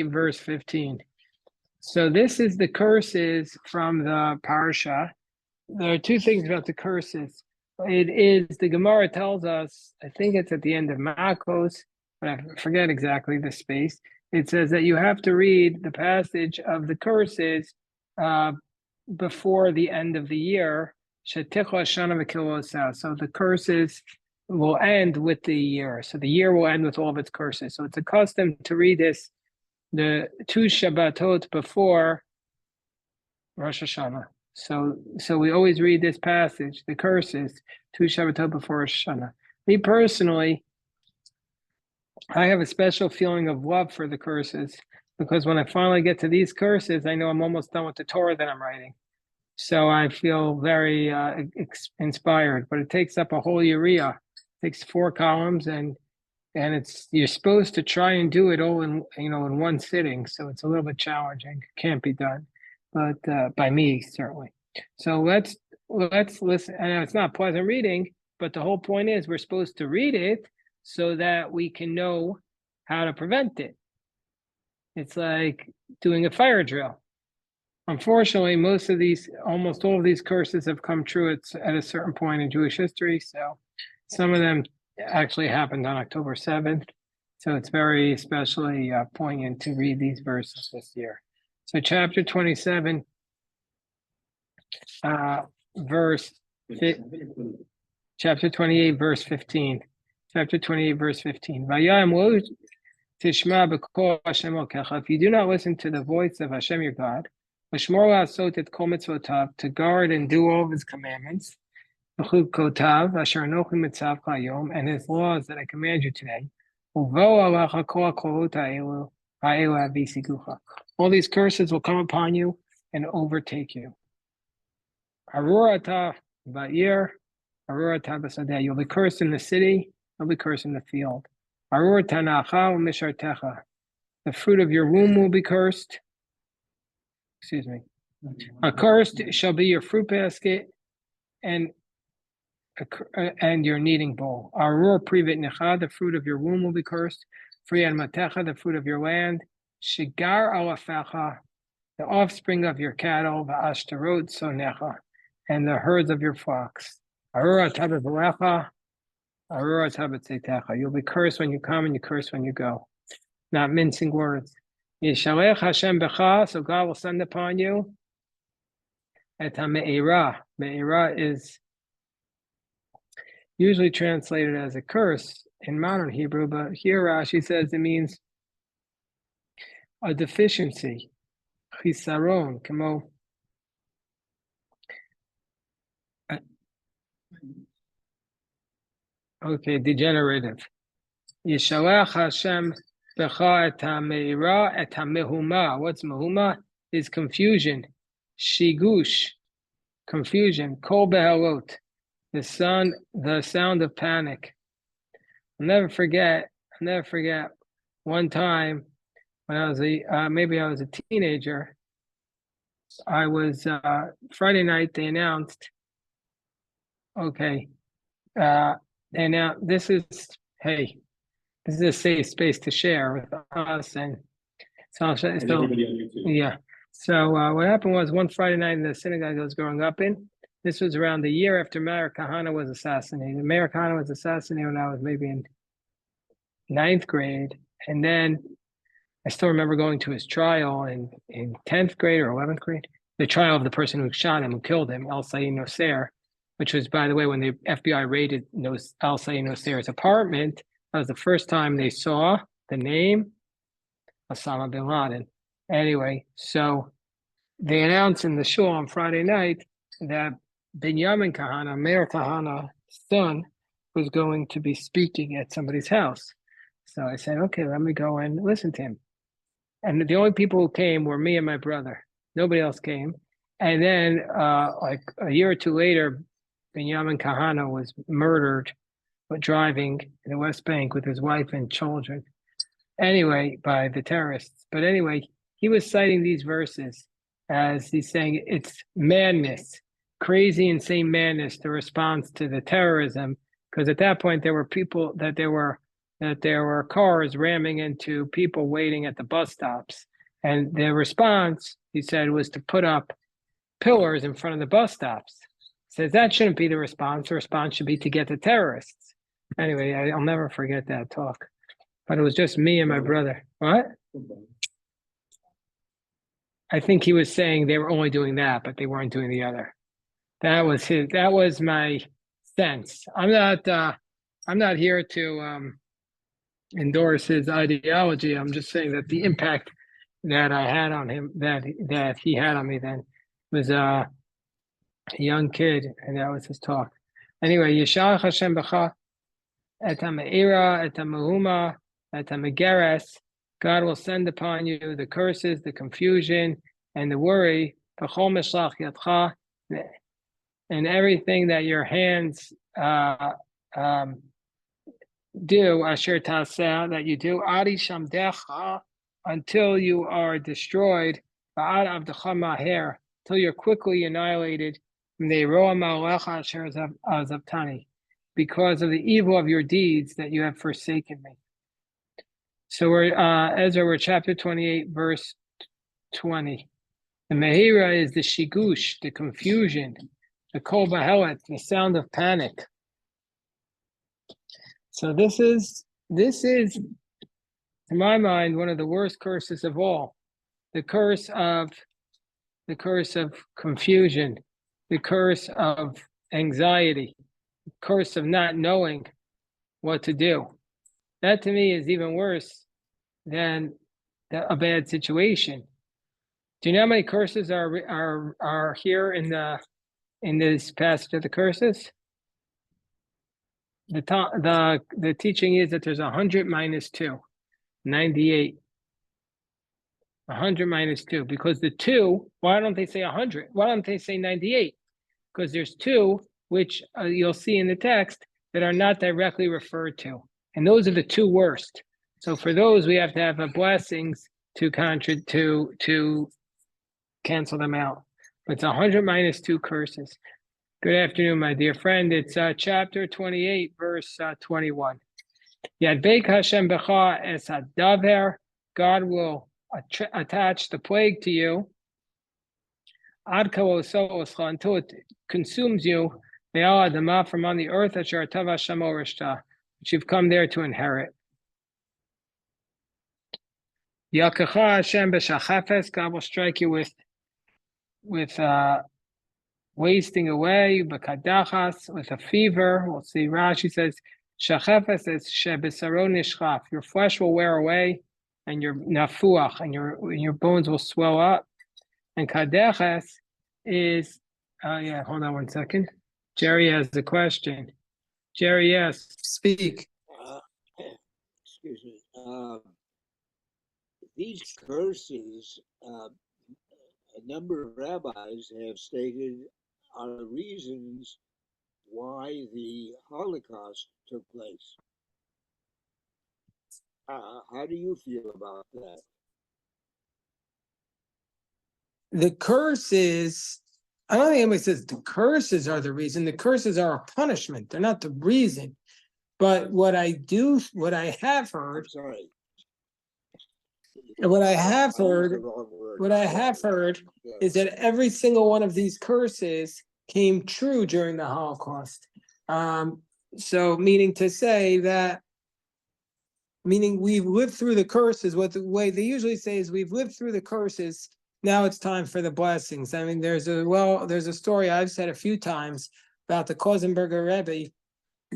verse 15. So this is the curses from the parsha. There are two things about the curses. It is, the Gemara tells us, I think it's at the end of Makos, but I forget exactly the space. It says that you have to read the passage of the curses before the end of the year. So the curses will end with the year. So the year will end with all of its curses. So it's a custom to read this the two Shabbatot before Rosh Hashanah. So we always read this passage, the curses, two Shabbatot before Rosh Hashanah. Me personally, I have a special feeling of love for the curses because when I finally get to these curses, I know I'm almost done with the Torah that I'm writing. So I feel very inspired. But it takes up a whole urea. It takes 4 columns, and it's, you're supposed to try and do it all in one sitting. So it's a little bit challenging. It can't be done, but by me certainly. So let's listen. And it's not pleasant reading, but the whole point is we're supposed to read it so that we can know how to prevent it. It's like doing a fire drill. Unfortunately, almost all of these curses have come true at a certain point in Jewish history. So some of them actually happened on October 7th. So it's very especially poignant to read these verses this year. So chapter 27, chapter 28, verse 15. Chapter 28, verse 15. If you do not listen to the voice of Hashem your God, to guard and do all of his commandments, and his laws that I command you today, all these curses will come upon you and overtake you. You'll be cursed in the city, you'll be cursed in the field. The fruit of your womb will be cursed. Excuse me. Accursed shall be your fruit basket and your kneading bowl. Arur privit necha, the fruit of your womb will be cursed. Friyan matecha, the fruit of your land. Shigar alafecha, the offspring of your cattle. Va'ashtarot sonecha, and the herds of your flocks. Arur atabat v'lecha, arur atabat tzeitecha. You'll be cursed when you come and you curse when you go. Not mincing words. Yishalech Hashem becha, so God will send upon you et ha-me'ira. Me'ira is usually translated as a curse in modern Hebrew, but here Rashi says it means a deficiency. Chisaron, kamo. Okay, degenerative. Yishalech Hashem becha et ha-me'ira et ha-mehuma. What's mehuma? Is confusion. Shigush, confusion. Kol behalot, the sound of panic. I'll never forget one time when I was maybe I was a teenager. I was Friday night. They announced, okay, this is a safe space to share with us, and so yeah. So what happened was one Friday night in the synagogue I was growing up in. This was around the year after Meir Kahana was assassinated. Meir Kahana was assassinated when I was maybe in 9th grade, and then I still remember going to his trial in 10th grade or 11th grade. The trial of the person who shot him, who killed him, Al-Sayyid Noser, which was, by the way, when the FBI raided Al-Sayyid Noser's apartment. That was the first time they saw the name Osama bin Laden. Anyway, so they announced in the shul on Friday night that Binyamin Kahana, Meir Kahana's son, was going to be speaking at somebody's house. So I said, okay, let me go and listen to him. And the only people who came were me and my brother. Nobody else came. And then like a year or two later, Binyamin Kahana was murdered driving in the West Bank with his wife and children. Anyway, by the terrorists. But anyway, he was citing these verses as he's saying it's madness, crazy, insane madness, the response to the terrorism. Because at that point, there were people that that there were cars ramming into people waiting at the bus stops. And the response, he said, was to put up pillars in front of the bus stops. He says that shouldn't be the response. The response should be to get the terrorists. Anyway, I'll never forget that talk. But it was just me and my brother. What? I think he was saying they were only doing that, but they weren't doing the other. That was my sense. I'm not here to endorse his ideology. I'm just saying that the impact that I had on him, that he had on me then, was a young kid, and that was his talk. Anyway, Yishalach Hashem b'cha et ha'me'ira, et ha'mehuma, et ha'megeres. God will send upon you the curses, the confusion, and the worry. B'chol mishlach yadcha, and everything that your hands do, asher taseh, that you do, adi shamdecha, until you are destroyed, ba'ad avdecha maher, until you're quickly annihilated, because of the evil of your deeds that you have forsaken me. So we're chapter 28, verse 20. The mehira is the shigush, the confusion, the kol bahelet, the sound of panic. So this is, to my mind, one of the worst curses of all. The curse of confusion, the curse of anxiety, the curse of not knowing what to do. That to me is even worse than a bad situation. Do you know how many curses are here in this passage of the curses? The teaching is that there's 100 minus 2, 98. 100 minus 2, because the 2, why don't they say 100? Why don't they say 98? Because there's 2, which you'll see in the text, that are not directly referred to. And those are the 2 worst. So for those, we have to have blessings to cancel them out. But it's 100 minus 2 curses. Good afternoon, my dear friend. It's chapter 28, verse 21. Yadbeik Hashem b'cha es hadaver. God will attach the plague to you until it consumes you from on the earth, which you've come there to inherit. God will strike you with wasting away, with a fever. We'll see. Rashi says, your flesh will wear away, and your nafuach, and your bones will swell up. And kadeches is, hold on one second. Jerry has the question. Jerry, yes, speak. Excuse me. These curses, a number of rabbis have stated, are the reasons why the Holocaust took place. How do you feel about that? The curses, I don't think anybody says the curses are the reason. The curses are a punishment. They're not the reason. But what I have heard is that every single one of these curses came true during the Holocaust. So meaning we've lived through the curses. What the way they usually say is we've lived through the curses. Now it's time for the blessings. I mean, there's a story I've said a few times about the Kozenberger Rebbe.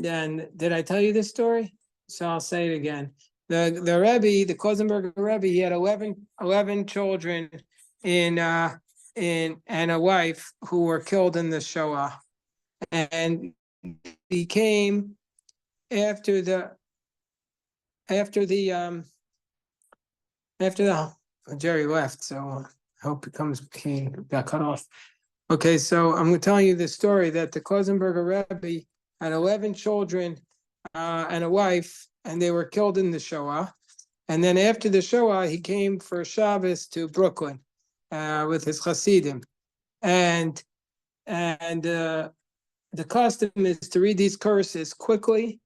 And did I tell you this story? So I'll say it again. The Rebbe, the Kozenberger Rebbe, he had 11 children and a wife who were killed in the Shoah, and became after the Jerry left, so I hope he got cut off. Okay, so I'm telling you the story that the Kozenberger Rebbe had 11 children and a wife, and they were killed in the Shoah. And then after the Shoah, he came for Shabbos to Brooklyn with his Hasidim. And the custom is to read these curses quickly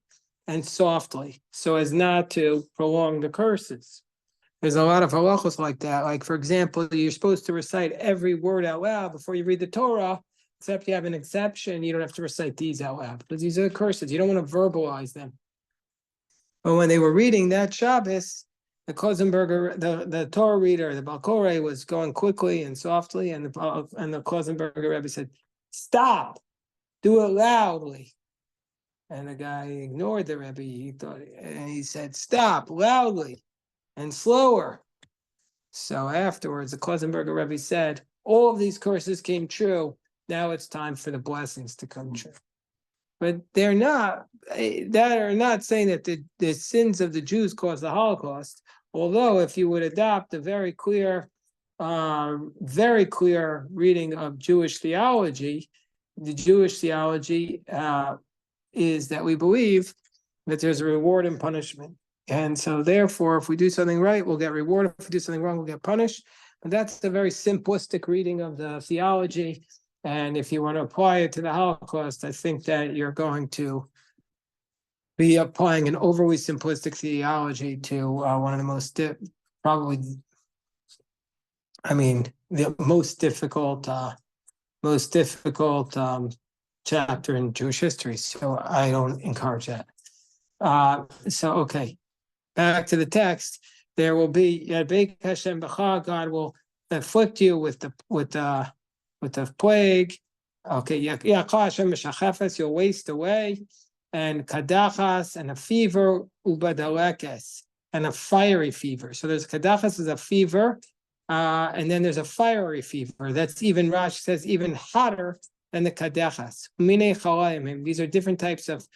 and softly, so as not to prolong the curses. There's a lot of halachos like that. Like, for example, you're supposed to recite every word out loud before you read the Torah, except you have an exception. You don't have to recite these out loud because these are the curses. You don't want to verbalize them. But when they were reading that Shabbos, the Klosenberger, the Torah reader, the Balkore, was going quickly and softly, and the Klosenberger Rebbe said, "Stop, do it loudly." And the guy ignored the Rebbe. And he said, "Stop, loudly and slower." So afterwards, the Klosenberger Rebbe said, "All of these curses came true. Now it's time for the blessings to come true." But they're not saying that the sins of the Jews caused the Holocaust. Although, if you would adopt a very clear reading of Jewish theology, the Jewish theology is that we believe that there's a reward and punishment. And so therefore, if we do something right, we'll get rewarded. If we do something wrong, we'll get punished. And that's a very simplistic reading of the theology. And if you want to apply it to the Holocaust, I think that you're going to be applying an overly simplistic theology to one of the most the most difficult chapter in Jewish history. So I don't encourage that. Okay, back to the text. There will be Yadbeik Hashem B'cha. God will afflict you with the plague. Okay, you'll waste away, and kadachas, and a fever, ubadalekes, and a fiery fever. So there's kadachas is a fever, and then there's a fiery fever. That's even Rashi says even hotter than the kadachas. These are different types of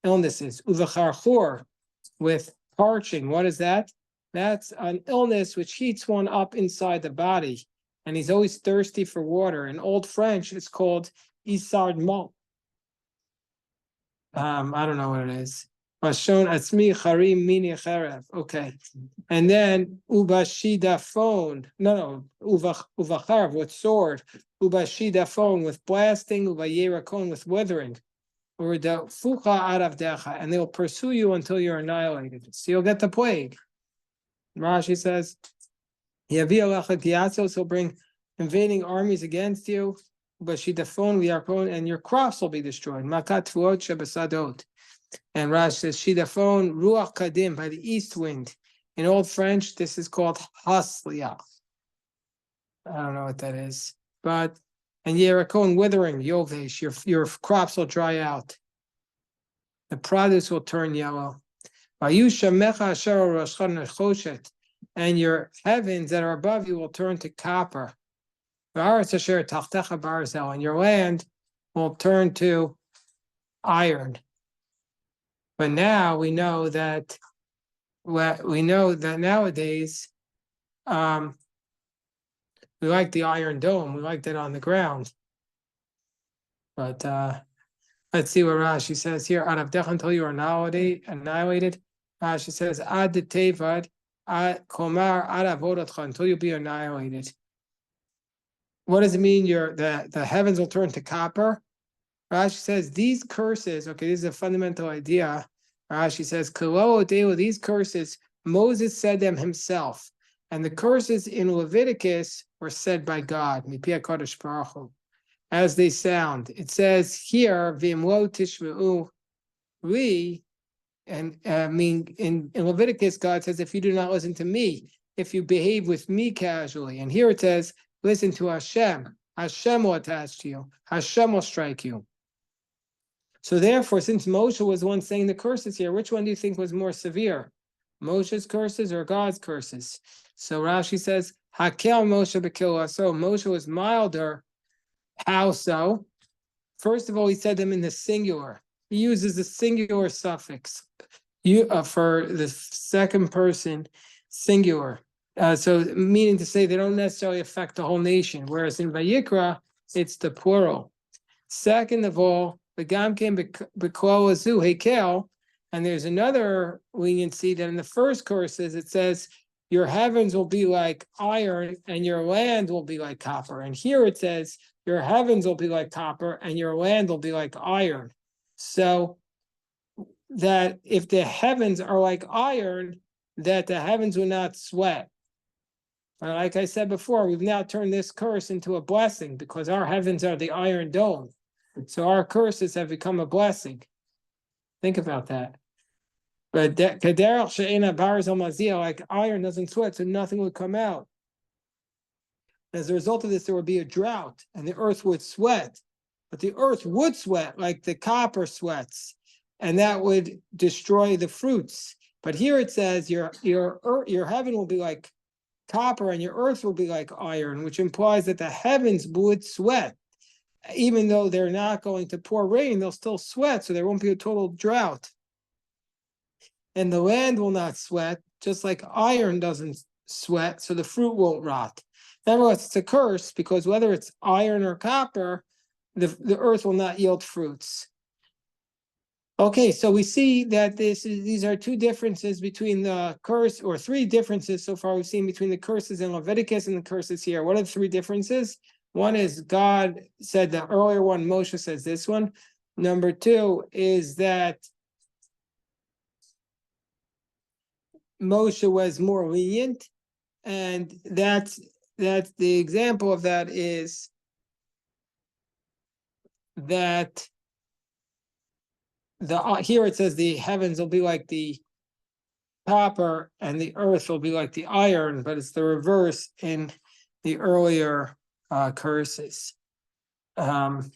illnesses. Uvacharchur, with parching. What is that? That's an illness which heats one up inside the body. And he's always thirsty for water. In Old French, it's called isardement. I don't know what it is. Vashon atzmi charim mini cherev. Okay. And then ubashidafon. Uvacharv with sword. Ubashidafon with blasting. Uvayerakon with withering. Or the fucha aravdecha. And they'll pursue you until you're annihilated. So you'll get the plague. Rashi says, he'll bring invading armies against you, and your crops will be destroyed. And Rashi says, Shidafon ruach kadim, by the east wind. In Old French, this is called hasliach. I don't know what that is, and yerakon, withering, yovesh, your crops will dry out. The produce will turn yellow. And your heavens that are above you will turn to copper. And your land will turn to iron. But now we know that nowadays we like the Iron Dome. We like that on the ground. But let's see what Rashi says here. Until you are annihilated. Rashi says, Ad tevad, komar ad avodatcha, until you be annihilated. What does it mean? The heavens will turn to copper. Rashi says these curses. Okay, this is a fundamental idea. Rashi says, these curses, Moses said them himself, and the curses in Leviticus were said by God, as they sound. It says here, V'imlo tishmeu li. And in Leviticus, God says, if you do not listen to me, if you behave with me casually. And here it says, listen to Hashem. Hashem will attach to you. Hashem will strike you. So therefore, since Moshe was the one saying the curses here, which one do you think was more severe? Moshe's curses or God's curses? So Rashi says, Hakel Moshe b'kil. So Moshe was milder. How so? First of all, he said them in the singular. He uses the singular suffix for the second person singular. So meaning to say they don't necessarily affect the whole nation, whereas in Vayikra, it's the plural. Second of all, the Gam came b'kol hekel, and there's another leniency that in the first curses it says your heavens will be like iron and your land will be like copper. And here it says your heavens will be like copper and your land will be like iron. So that if the heavens are like iron, that the heavens would not sweat. Like I said before, we've now turned this curse into a blessing because our heavens are the iron dome. So our curses have become a blessing. Think about that. But like iron doesn't sweat, so nothing would come out. As a result of this, there would be a drought, and the earth would sweat. But the earth would sweat like the copper sweats, and that would destroy the fruits. But here it says your heaven will be like copper, and your earth will be like iron, which implies that the heavens would sweat. Even though they're not going to pour rain, they'll still sweat, so there won't be a total drought. And the land will not sweat, just like iron doesn't sweat, so the fruit won't rot. Nevertheless, it's a curse because whether it's iron or copper, the earth will not yield fruits. Okay, so we see that these are two differences between the curse, or three differences so far we've seen between the curses in Leviticus and the curses here. What are the three differences? One is God said the earlier one, Moshe says this one. Number two is that Moshe was more lenient, and that's the example of that is that here it says the heavens will be like the copper and the earth will be like the iron, but it's the reverse in the earlier curses. These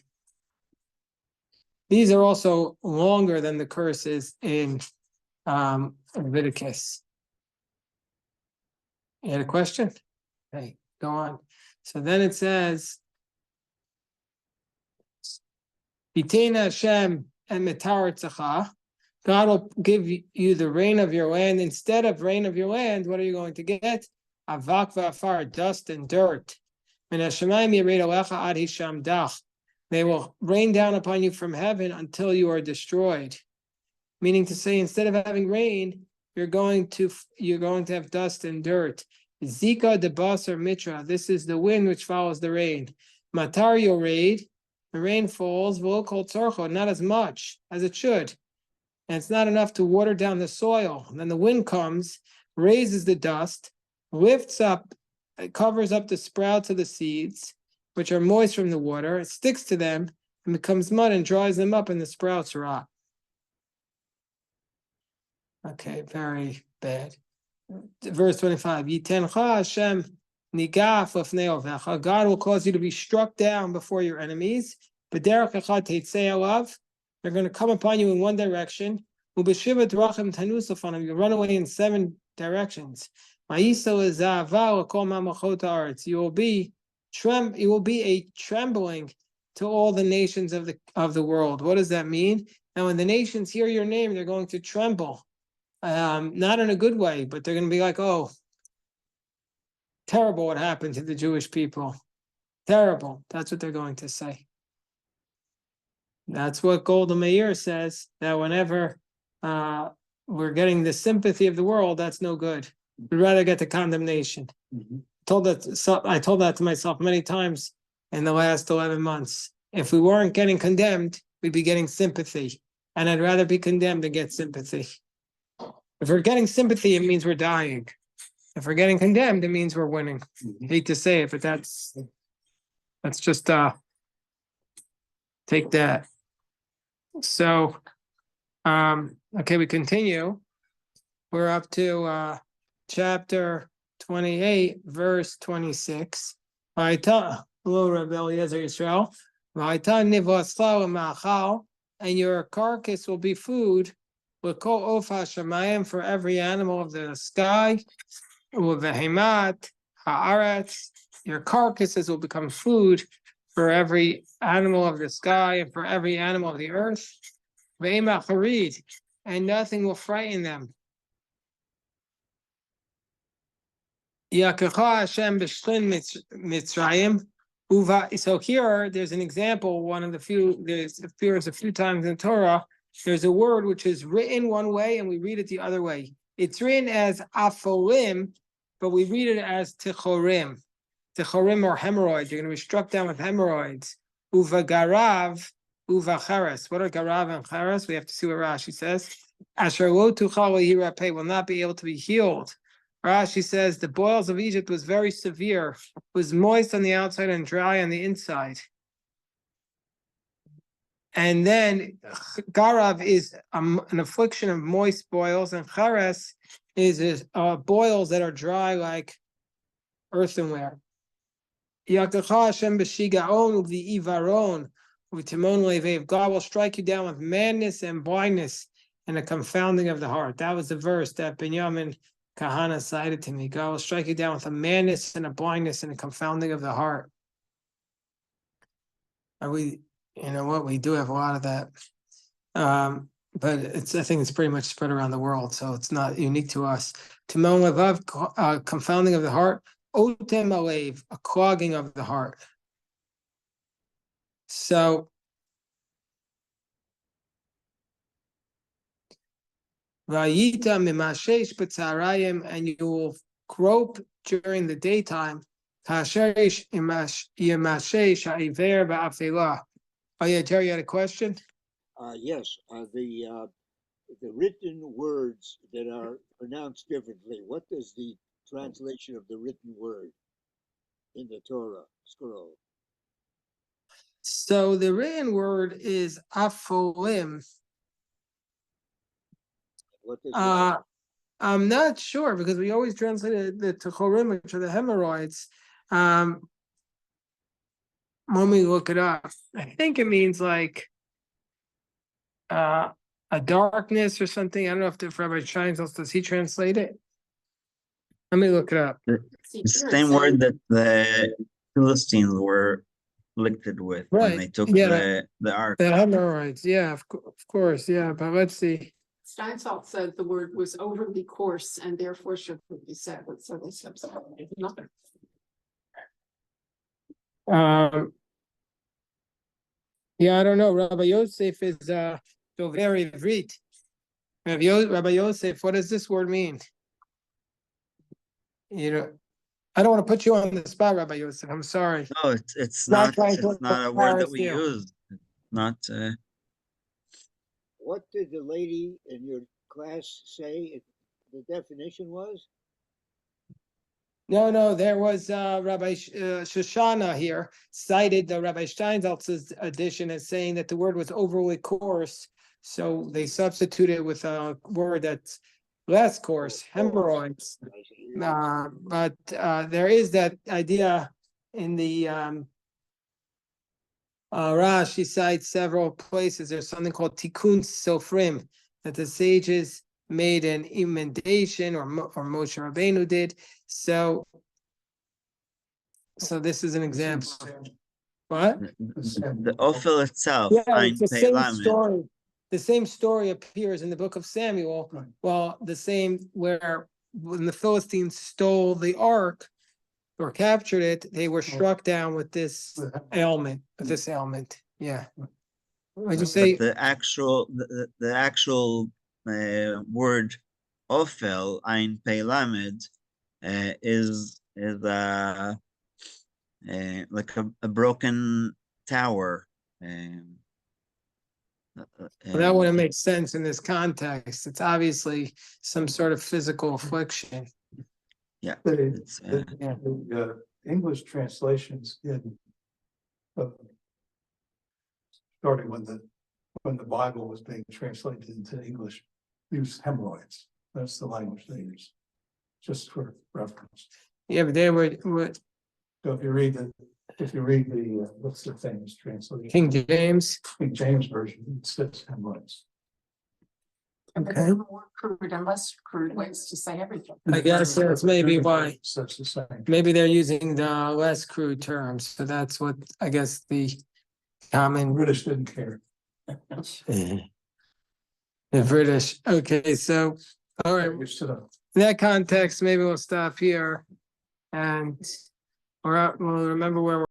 are also longer than the curses in Leviticus. You had a question? Okay, go on. So then it says, Yitena Hashem and Metaretzacha. God will give you the rain of your land. Instead of rain of your land, what are you going to get? Avak v'afar, dust and dirt. They will rain down upon you from heaven until you are destroyed. Meaning to say, instead of having rain, you're going to have dust and dirt. Zika de basar mitra. This is the wind which follows the rain. Matar yored. The rain falls. Volkol tzorcho. Not as much as it should. And it's not enough to water down the soil. And then the wind comes, raises the dust, lifts up, it covers up the sprouts of the seeds, which are moist from the water. It sticks to them and becomes mud and dries them up, and the sprouts rot. Okay, very bad. Verse 25, Yitencha Hashem nigaf lefnei ovecha. God will cause you to be struck down before your enemies. B'derech echad teitzei alav. They're going to come upon you in one direction. Ubeshivat rachim tanus upon you run away in 7 directions. Ma'isa leza'ava l'kol mamachot haaretz. You will be a trembling to all the nations of the world. What does that mean? Now, when the nations hear your name, they're going to tremble. Not in a good way, but they're going to be like, oh, terrible what happened to the Jewish people. Terrible. That's what they're going to say. That's what Golda Meir says, that whenever we're getting the sympathy of the world, that's no good. We'd rather get the condemnation. Mm-hmm. I told that to myself many times in the last 11 months. If we weren't getting condemned, we'd be getting sympathy. And I'd rather be condemned than get sympathy. If we're getting sympathy, it means we're dying. If we're getting condemned, it means we're winning. Mm-hmm. Hate to say it, but that's just take that. So, okay, we continue. We're up to chapter 28, verse 26. Hello, Rabbi Eliezer Yisrael. And your carcass will be food for every animal of the sky. Your carcasses will become food for every animal of the sky and for every animal of the earth. And nothing will frighten them. So here, there's an example, there's a few times in Torah, there's a word which is written one way and we read it the other way. It's written as aforim, but we read it as tichorim. Tichorim are hemorrhoids. You're going to be struck down with hemorrhoids. Uva garav, uva cheres. What are garav and cheres? We have to see what Rashi says. Asher lo tuchal yirapeh, will not be able to be healed. Rashi says the boils of Egypt was very severe, was moist on the outside and dry on the inside. And then Garav is an affliction of moist boils, and Chares is boils that are dry like earthenware. Yakacha Hashem b'shigaon u'v'ivaron u'timon levev. God will strike you down with madness and blindness and a confounding of the heart. That was the verse that Binyamin Kahana cited to me. God will strike you down with a madness and a blindness and a confounding of the heart. And we, you know what, we do have a lot of that. But I think it's pretty much spread around the world, so it's not unique to us. Timon levav, confounding of the heart. Otem alev, a clogging of the heart. So Vayita mimashesh b'tzarayim, and you will grope during the daytime. Kashesh yimashesh ha'iver ba'afilah. Oh yeah, Jerry, you had a question? Yes, the written words that are pronounced differently. What is the translation of the written word in the Torah scroll? So the written word is afolim. What does it I'm not sure because we always translated the techorim, which are the hemorrhoids. When we look it up, I think it means like a darkness or something. I don't know if Rabbi Scheinfeld, does he translate it? Let me look it up. The same word that the Philistines were afflicted with when they took the ark. The hemorrhoids, yeah, of course, yeah. But let's see. Steinsaltz said the word was overly coarse and therefore should be said, so they said nothing. Yeah, I don't know. Rabbi Yosef is so very vrit. Rabbi Yosef, what does this word mean? You know, I don't want to put you on the spot, Rabbi Yosef. I'm sorry. No, it's not a word that we use. Not. What did the lady in your class say the definition was? No, there was Rabbi Shoshana here cited the Rabbi Steinsaltz's edition as saying that the word was overly coarse, so they substituted with a word that's less coarse, hemorrhoids. But there is that idea in the Rashi cites several places. There's something called Tikkun Sofrim that the sages made an emendation, or Moshe Rabbeinu did. So this is an example. What? The Ophel itself. Yeah, it's the same story. The same story appears in the book of Samuel. Right. Well, the same where when the Philistines stole the ark or captured it, they were struck down with this ailment. Yeah. Would you say the actual word Ophel, Ein Pei Lamed, is like a broken tower. That wouldn't make sense in this context. It's obviously some sort of physical affliction. Yeah. The English translations starting when the Bible was being translated into English, use hemorrhoids. That's the language they use, just for reference. Yeah, but they would. So if you read the what's the famous translation? King James version, it says hemorrhoids. Okay. More crude and less crude ways to say everything. I guess that's maybe why. Such the same. Maybe they're using the less crude terms, so that's what I guess the common British didn't care. The British. Okay, so all right. Used to them. In that context, maybe we'll stop here, and we'll remember where we're